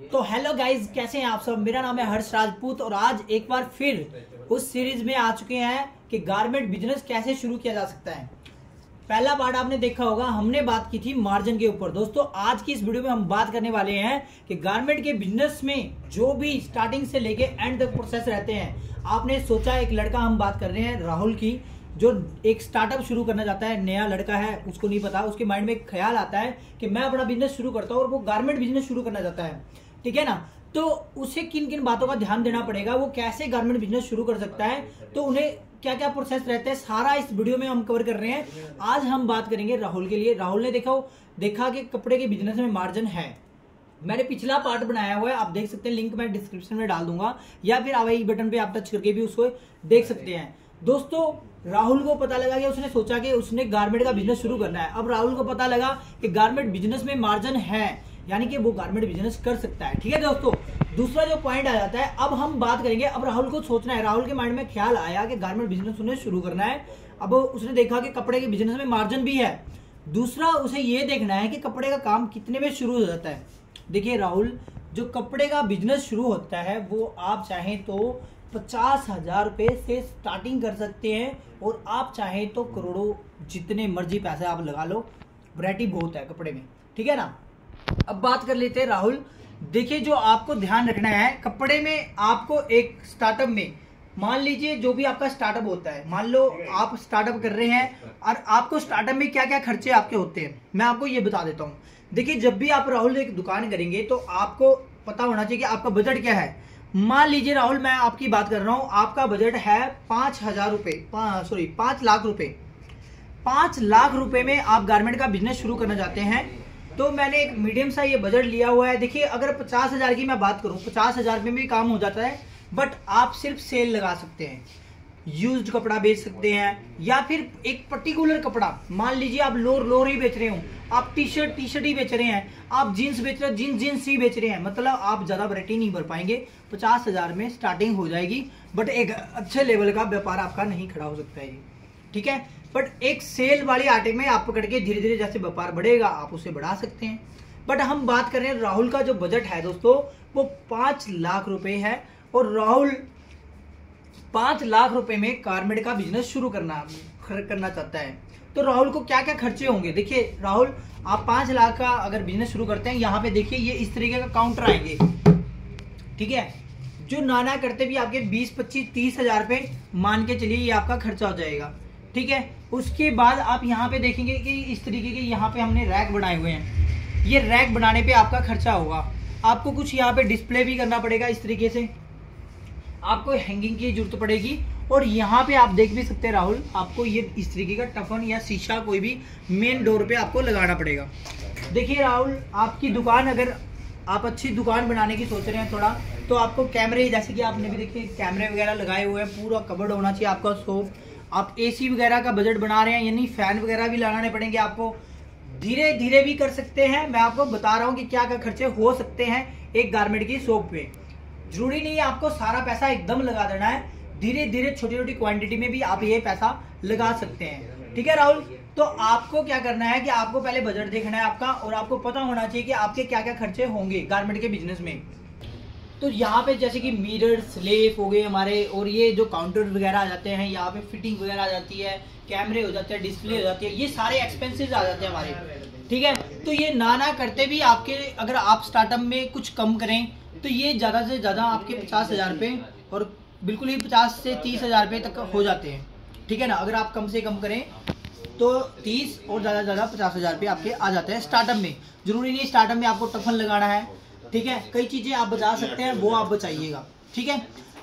तो hello guys, कैसे हैं आप सब। मेरा नाम है हर्ष राजपूत और आज एक बार फिर उस सीरीज में आ चुके हैं कि गारमेंट बिजनेस कैसे शुरू किया जा सकता है। पहला पार्ट आपने देखा होगा, हमने बात की थी मार्जिन के ऊपर। दोस्तों आज की इस वीडियो में हम बात करने वाले हैं कि गारमेंट के बिजनेस में जो भी स्टार्टिंग से लेके एंड तक प्रोसेस रहते हैं। आपने सोचा, एक लड़का, हम बात कर रहे हैं राहुल की, जो एक स्टार्टअप शुरू करना चाहता है, नया लड़का है, उसको नहीं पता, उसके माइंड में एक ख्याल आता है कि मैं अपना बिजनेस शुरू करता हूँ और वो गारमेंट बिजनेस शुरू करना चाहता है, ठीक है ना। तो उसे किन किन बातों का ध्यान देना पड़ेगा, वो कैसे गारमेंट बिजनेस शुरू कर सकता है, तो उन्हें क्या क्या प्रोसेस रहता है, सारा इस वीडियो में हम कवर कर रहे हैं। आज हम बात करेंगे राहुल के लिए। राहुल ने देखा कि कपड़े के बिजनेस में मार्जिन है। मैंने पिछला पार्ट बनाया हुआ है, आप देख सकते हैं, लिंक मैं डिस्क्रिप्शन में डाल दूंगा, या फिर आई बटन पे आप टच करके भी उसको देख सकते हैं। दोस्तों राहुल को पता लगा कि उसने सोचा कि उसने गारमेंट का बिजनेस शुरू करना है। अब राहुल को पता लगा कि गारमेंट बिजनेस में मार्जिन है, यानी कि वो गारमेंट बिजनेस कर सकता है, ठीक है दोस्तों। दूसरा जो पॉइंट आ जाता है, अब हम बात करेंगे, अब राहुल को सोचना है, राहुल के माइंड में ख्याल आया कि गारमेंट बिजनेस उन्हें शुरू करना है। अब उसने देखा कि कपड़े के बिजनेस में मार्जिन भी है। दूसरा उसे ये देखना है कि कपड़े का काम कितने में शुरू हो जाता है। देखिए राहुल, जो कपड़े का बिजनेस शुरू होता है वो आप चाहें तो 50,000 रुपए से स्टार्टिंग कर सकते हैं, और आप चाहें तो करोड़ों, जितने मर्जी पैसे आप लगा लो, वैरायटी बहुत है कपड़े में, ठीक है ना। अब बात कर लेते हैं राहुल। देखिए, जो आपको ध्यान रखना है कपड़े में, आपको एक स्टार्टअप में, मान लीजिए जो भी आपका स्टार्टअप होता है, मान लो आप स्टार्टअप कर रहे हैं और आपको स्टार्टअप में क्या क्या खर्चे आपके होते हैं, मैं आपको ये बता देता हूँ। देखिए, जब भी आप राहुल एक दुकान करेंगे तो आपको पता होना चाहिए कि आपका बजट क्या है। मान लीजिए राहुल, मैं आपकी बात कर रहा हूँ, आपका बजट है 5,000 रुपए, 5 लाख रुपए। 5 लाख रुपए में आप गारमेंट का बिजनेस शुरू करना चाहते हैं, तो मैंने एक मीडियम सा ये बजट लिया हुआ है। देखिए, अगर 50,000 की मैं बात करूं, 50,000 में भी काम हो जाता है, बट आप सिर्फ सेल लगा सकते हैं, यूज्ड कपड़ा बेच सकते हैं, या फिर एक पर्टिकुलर कपड़ा, मान लीजिए आप लोअर ही बेच रहे हो, आप टी शर्ट ही बेच रहे हैं, आप जीन्स बेच रहे हो, जीन्स ही बेच रहे हैं, मतलब आप ज्यादा वैरायटी नहीं भर पाएंगे। 50,000 में स्टार्टिंग हो जाएगी, बट एक अच्छे लेवल का व्यापार आपका नहीं खड़ा हो सकता है, ठीक है। बट एक सेल वाली आटे में आप पकड़ के धीरे धीरे जैसे व्यापार बढ़ेगा आप उसे बढ़ा सकते हैं। बट हम बात कर रहे हैं, राहुल का जो बजट है दोस्तों वो 5 लाख रुपए है, और राहुल 5 लाख रुपए में गारमेंट का बिजनेस शुरू करना चाहता है। तो राहुल को क्या क्या खर्चे होंगे। देखिए राहुल, आप 5 लाख का अगर बिजनेस शुरू करते हैं, यहाँ पे देखिए ये इस तरीके का काउंटर आएंगे, ठीक है, जो नाना करते भी आपके 20, 25, 30,000 रुपए मान के चलिए, ये आपका खर्चा हो जाएगा, ठीक है। उसके बाद आप यहाँ पे देखेंगे कि इस तरीके के यहाँ पे हमने रैक बनाए हुए हैं। ये रैक बनाने पे आपका खर्चा होगा, आपको कुछ यहाँ पे डिस्प्ले भी करना पड़ेगा, इस तरीके से आपको हैंगिंग की जरूरत पड़ेगी। और यहाँ पे आप देख भी सकते हैं राहुल, आपको ये इस तरीके का टफन या शीशा कोई भी मेन डोर पे आपको लगाना पड़ेगा। देखिए राहुल, आपकी दुकान, अगर आप अच्छी दुकान बनाने की सोच रहे हैं थोड़ा, तो आपको कैमरे, जैसे कि आपने भी देखिए कैमरे वगैरह लगाए हुए हैं, पूरा कवर्ड होना चाहिए आपका शॉप। आप एसी वगैरह का बजट बना रहे हैं, यानी फैन वगैरह भी लगाने पड़ेंगे आपको। धीरे धीरे भी कर सकते हैं, मैं आपको बता रहा हूँ कि क्या क्या खर्चे हो सकते हैं एक गारमेंट की शॉप पे। जरूरी नहीं है आपको सारा पैसा एकदम लगा देना है, धीरे धीरे छोटी छोटी क्वांटिटी में भी आप ये पैसा लगा सकते हैं, ठीक है राहुल। तो आपको क्या करना है कि आपको पहले बजट देखना है आपका, और आपको पता होना चाहिए कि आपके क्या क्या खर्चे होंगे गारमेंट के बिजनेस में। तो यहाँ पे जैसे कि मिरर, स्लेफ हो गए हमारे, और ये जो काउंटर वगैरह आ जाते हैं, यहाँ पे फिटिंग वगैरह आ जाती है, कैमरे हो जाते हैं, डिस्प्ले हो जाती है, ये सारे एक्सपेंसेस आ जाते हैं हमारे, ठीक है। तो ये ना करते भी आपके, अगर आप स्टार्टअप में कुछ कम करें तो ये ज़्यादा से ज़्यादा आपके 50,000 रुपये, और बिल्कुल ही 50 से 30,000 रुपये तक हो जाते हैं, ठीक है ना। अगर आप कम से कम करें तो 30 और ज़्यादा से ज़्यादा 50,000 रुपये आपके आ जाते हैं स्टार्टअप में। जरूरी नहीं स्टार्टअप में आपको टफन लगाना है, ठीक है, कई चीजें आप बचा सकते हैं, वो आप बचाइएगा, ठीक है।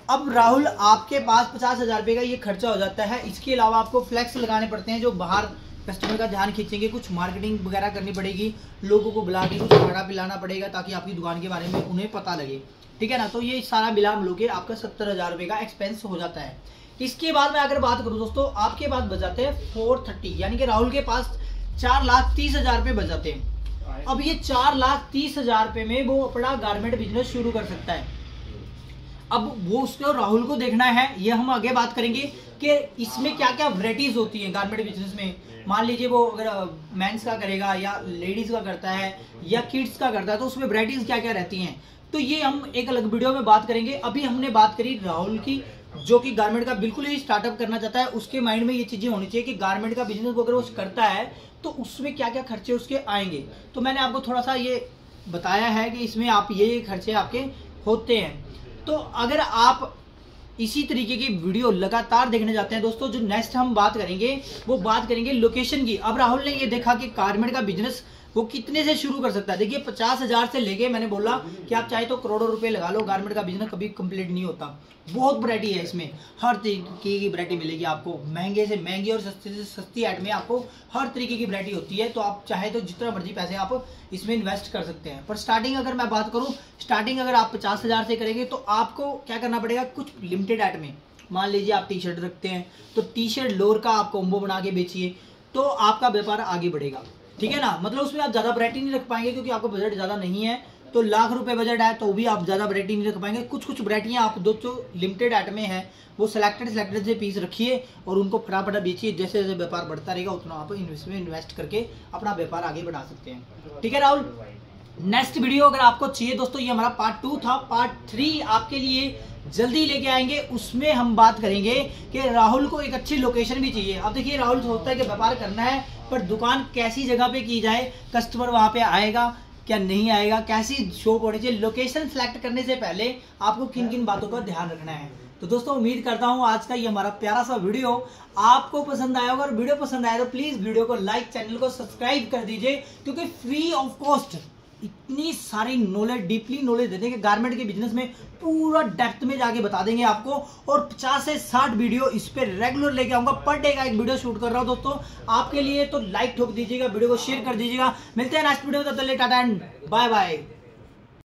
अब राहुल, आपके पास 50,000 रुपये का ये खर्चा हो जाता है, इसके अलावा आपको फ्लैक्स लगाने पड़ते हैं जो बाहर कस्टमर का ध्यान खींचेंगे, कुछ मार्केटिंग वगैरह करनी पड़ेगी, लोगों को बुला के कुछ खाना पिलाना पड़ेगा ताकि आपकी दुकान के बारे में उन्हें पता लगे, ठीक है ना। तो ये सारा मिला के आपका 70,000 रुपये का एक्सपेंस हो जाता है। इसके बाद मैं अगर बात करूँ दोस्तों, आपके पास बच जाते हैं 430, यानी कि राहुल के पास 4,30,000 रुपये बच जाते हैं। अब ये 4,30,000 रुपये में वो अपना गारमेंट बिजनेस शुरू कर सकता है। अब वो उसको राहुल को देखना है, ये हम आगे बात करेंगे कि इसमें क्या क्या वैरायटीज होती हैं गारमेंट बिजनेस में। मान लीजिए वो अगर मेंस का करेगा या लेडीज का करता है या किड्स का करता है, तो उसमें वैरायटीज क्या क्या रहती हैं। तो ये हम एक अलग वीडियो में बात करेंगे। अभी हमने बात करी राहुल की, जो कि गारमेंट का बिल्कुल ही स्टार्टअप करना चाहता है। उसके माइंड में ये चीजें होनी चाहिए कि गारमेंट का बिजनेस अगर वो करता है तो उसमें क्या क्या खर्चे उसके आएंगे। तो मैंने आपको थोड़ा सा ये बताया है कि इसमें आप ये खर्चे आपके होते हैं। तो अगर आप इसी तरीके की वीडियो लगातार देखने जाते हैं दोस्तों, जो नेक्स्ट हम बात करेंगे वो बात करेंगे लोकेशन की। अब राहुल ने ये देखा कि गारमेंट का बिजनेस वो कितने से शुरू कर सकता है। देखिए 50,000 से लेके, मैंने बोला कि आप चाहे तो करोड़ों रुपए लगा लो, गारमेंट का बिजनेस कभी कंप्लीट नहीं होता। बहुत वैरायटी है इसमें, हर तरीके की वैरायटी मिलेगी आपको। महंगे से महंगी और सस्ते से सस्ती ऐड में आपको हर तरीके की वैरायटी होती है। तो आप चाहे तो जितना मर्जी पैसे आप इसमें इन्वेस्ट कर सकते हैं। पर स्टार्टिंग अगर मैं बात करूं, स्टार्टिंग अगर आप 50,000 से करेंगे तो आपको क्या करना पड़ेगा, कुछ लिमिटेड ऐड में। मान लीजिए आप टी शर्ट रखते हैं तो टी शर्ट लोअर का आप कॉम्बो बना के बेचिए, तो आपका व्यापार आगे बढ़ेगा। ठीक है ना, मतलब उसमें आप ज्यादा वैरायटी नहीं रख पाएंगे क्योंकि आपका बजट ज्यादा नहीं है। तो लाख रुपए बजट है तो भी आप ज्यादा वैरायटी नहीं रख पाएंगे। कुछ कुछ वैरायटियां आप दोस्तों लिमिटेड ऐड में है, वो सिलेक्टेड से पीस रखिए और उनको फटाफट बेचिए। जैसे जैसे व्यापार बढ़ता रहेगा उतना आप इसमें इन्वेस्ट करके अपना व्यापार आगे बढ़ा सकते हैं। ठीक है राहुल, नेक्स्ट वीडियो अगर आपको चाहिए दोस्तों, ये हमारा पार्ट 2 था। पार्ट 3 आपके लिए जल्दी लेके आएंगे। उसमें हम बात करेंगे कि राहुल को एक अच्छी लोकेशन भी चाहिए। अब देखिए राहुल सोचता है कि व्यापार करना है, पर दुकान कैसी जगह पे की जाए, कस्टमर वहां पे आएगा क्या नहीं आएगा, कैसी शॉप होनी चाहिए। लोकेशन सेलेक्ट करने से पहले आपको किन किन बातों का ध्यान रखना है। तो दोस्तों उम्मीद करता हूं आज का ये हमारा प्यारा सा वीडियो आपको पसंद आया होगा। और वीडियो पसंद आया तो प्लीज वीडियो को लाइक, चैनल को सब्सक्राइब कर दीजिए, क्योंकि फ्री ऑफ कॉस्ट इतनी सारी नॉलेज, डीपली नॉलेज दे देंगे गारमेंट के बिजनेस में, पूरा डेप्थ में जाके बता देंगे आपको। और 50 से 60 वीडियो इस पे रेगुलर लेके आऊंगा। पर डे का एक वीडियो शूट कर रहा हूं दोस्तों आपके लिए। तो लाइक ठोक दीजिएगा, वीडियो को शेयर कर दीजिएगा। मिलते हैं नेक्स्ट वीडियो में, तब तक के लिए टाटा एंड बाय बाय।